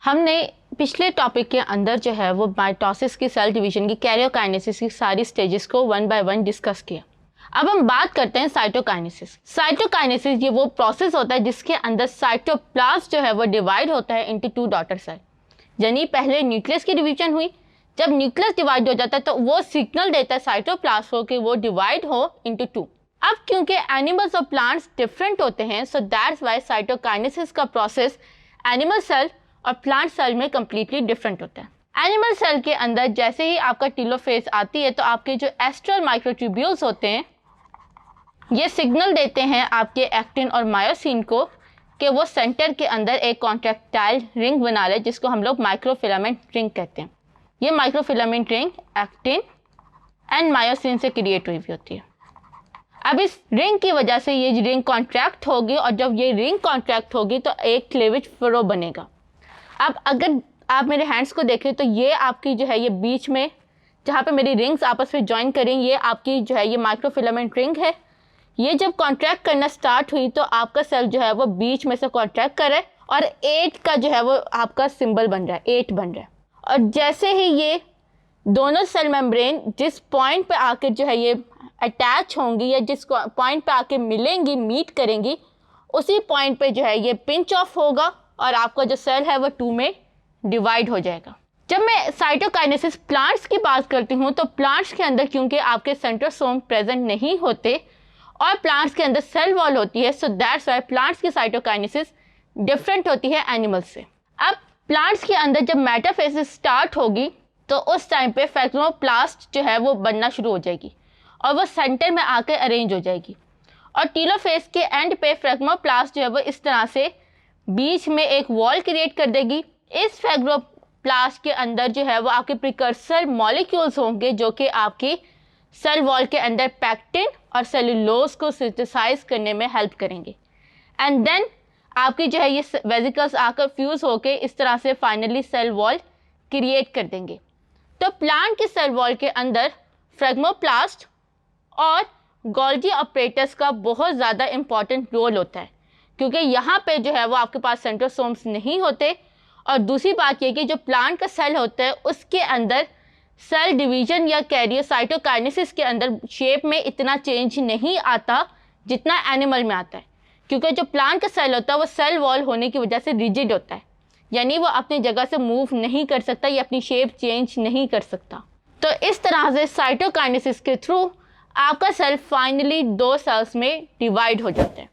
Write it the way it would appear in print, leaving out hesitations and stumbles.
हमने पिछले टॉपिक के अंदर जो है वो माइटोसिस की सेल डिवीजन की कैरियोकाइनेसिस की सारी स्टेजेस को 1 बाय 1 डिस्कस किया। अब हम बात करते हैं साइटोकाइनेसिस। साइटोकाइनेसिस ये वो प्रोसेस होता है जिसके अंदर साइटोप्लाज्म जो है वो डिवाइड होता है इनटू 2 डॉटर सेल। यानी पहले न्यूक्लियस की डिवीजन हुई, जब न्यूक्लियस डिवाइड हो जाता है तो वो सिग्नल देता है साइटोप्लाज्म को कि वो डिवाइड हो इनटू 2। अब क्योंकि एनिमल्स और प्लांट्स डिफरेंट होते हैं, सो दैट्स वाई साइटोकाइनेसिस का प्रोसेस एनिमल सेल और प्लांट सेल में कंप्लीटली डिफरेंट होता है। एनिमल सेल के अंदर जैसे ही आपका टीलोफेज आती है तो आपके जो एस्ट्रल माइक्रोट्यूब्यूल्स होते हैं ये सिग्नल देते हैं आपके एक्टिन और मायोसिन को कि वो सेंटर के अंदर एक कॉन्ट्रैक्टाइल रिंग बना ले, जिसको हम लोग माइक्रोफिलामेंट रिंग कहते हैं। ये microfilament ring actin and myosin से क्रिएट हुई हुई होती है। अब इस रिंग की वजह से ये रिंग कॉन्ट्रैक्ट होगी और जब ये रिंग कॉन्ट्रैक्ट होगी तो एक क्लीवेज फ्लो बनेगा। अब अगर आप मेरे हैंड्स को देखें तो ये आपकी जो है ये बीच में जहाँ पे मेरी रिंग्स आपस में ज्वाइन करें, ये आपकी जो है ये माइक्रोफिलामेंट रिंग है। ये जब कॉन्ट्रैक्ट करना स्टार्ट हुई तो आपका सेल जो है वो बीच में से कॉन्ट्रैक्ट कर रहा है और 8 का जो है वो आपका सिंबल बन रहा है, 8 बन रहा है। और जैसे ही ये दोनों सेल मेम्ब्रेन जिस पॉइंट पे आकर जो है ये अटैच होंगी या जिस पॉइंट पे आके मिलेंगी, मीट करेंगी, उसी पॉइंट पे जो है ये पिंच ऑफ होगा और आपका जो सेल है वो 2 में डिवाइड हो जाएगा। जब मैं साइटोकाइनेसिस प्लांट्स की बात करती हूँ तो प्लांट्स के अंदर क्योंकि आपके सेंट्रोसोम प्रेजेंट नहीं होते और प्लांट्स के अंदर सेल वॉल होती है, सो दैट्स वाई प्लांट्स की साइटोकाइनेसिस डिफरेंट होती है एनिमल्स से। अब प्लांट्स के अंदर जब मेटाफेसिस स्टार्ट होगी तो उस टाइम पे फ्लेग्मोप्लास्ट जो है वो बनना शुरू हो जाएगी और वो सेंटर में आकर अरेंज हो जाएगी और टीलोफेज के एंड पे फ्लेग्मोप्लास्ट जो है वो इस तरह से बीच में एक वॉल क्रिएट कर देगी। इस फ्लेग्मोप्लास्ट के अंदर जो है वो आपके प्रिकर्सर मॉलिक्यूल्स होंगे जो कि आपकी सेल वॉल के अंदर पैक्टिन और सेलुलोज को सिंथेसाइज करने में हेल्प करेंगे एंड देन आपकी जो है ये वेसिकल्स आकर फ्यूज होके इस तरह से फाइनली सेल वॉल क्रिएट कर देंगे। तो प्लांट की सेल वॉल के अंदर फ्लेग्मोप्लास्ट और गोल्गी ऑपरेटर्स का बहुत ज़्यादा इम्पॉर्टेंट रोल होता है क्योंकि यहाँ पे जो है वो आपके पास सेंट्रोसोम्स नहीं होते। और दूसरी बात ये कि जो प्लांट का सेल होता है उसके अंदर सेल डिवीजन या कैरियोसाइटोकाइनेसिस के अंदर शेप में इतना चेंज नहीं आता जितना एनिमल में आता है, क्योंकि जो प्लांट का सेल होता है वो सेल वॉल होने की वजह से रिजिड होता है, यानी वो अपनी जगह से मूव नहीं कर सकता या अपनी शेप चेंज नहीं कर सकता। तो इस तरह से साइटोकाइनेसिस के थ्रू आपका सेल फाइनली 2 सेल्स में डिवाइड हो जाता है।